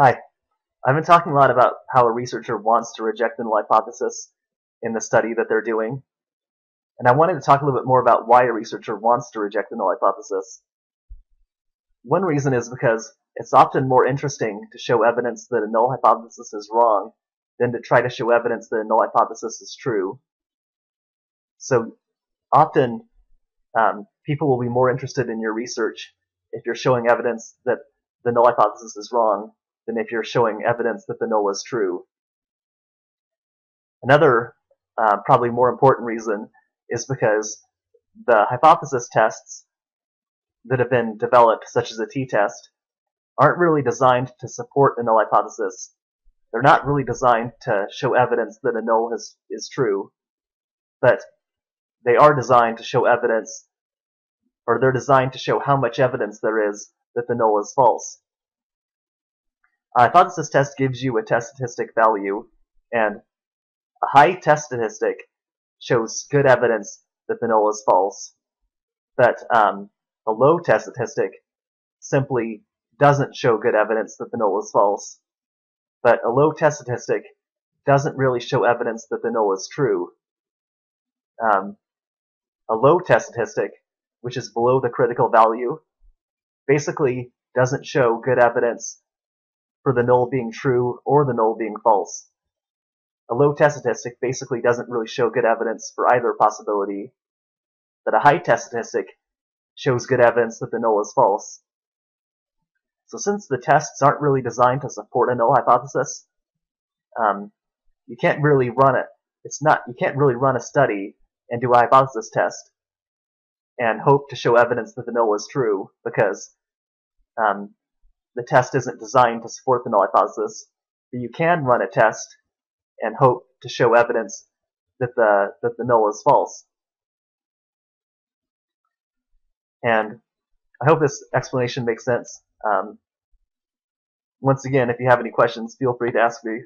Hi, I've been talking a lot about how a researcher wants to reject the null hypothesis in the study that they're doing, and I wanted to talk a little bit more about why a researcher wants to reject the null hypothesis. One reason is because it's often more interesting to show evidence that a null hypothesis is wrong than to try to show evidence that a null hypothesis is true. So often, people will be more interested in your research if you're showing evidence that the null hypothesis is wrong than if you're showing evidence that the null is true. Another, probably more important reason is because the hypothesis tests that have been developed, such as the t-test, aren't really designed to support a null hypothesis. They're not really designed to show evidence that a null is true, but they are designed to show evidence, or they're designed to show how much evidence there is that the null is false. A hypothesis test gives you a test statistic value, and a high test statistic shows good evidence that the null is false, but a low test statistic simply doesn't show good evidence that the null is false. But a low test statistic doesn't really show evidence that the null is true. A low test statistic, which is below the critical value, basically doesn't show good evidence for the null being true or the null being false. A low test statistic basically doesn't really show good evidence for either possibility, but a high test statistic shows good evidence that the null is false. So since the tests aren't really designed to support a null hypothesis, you can't really run it. You can't really run a study and do a hypothesis test and hope to show evidence that the null is true, because the test isn't designed to support the null hypothesis. But you can run a test and hope to show evidence that the null is false. And I hope this explanation makes sense. Once again, if you have any questions, feel free to ask me.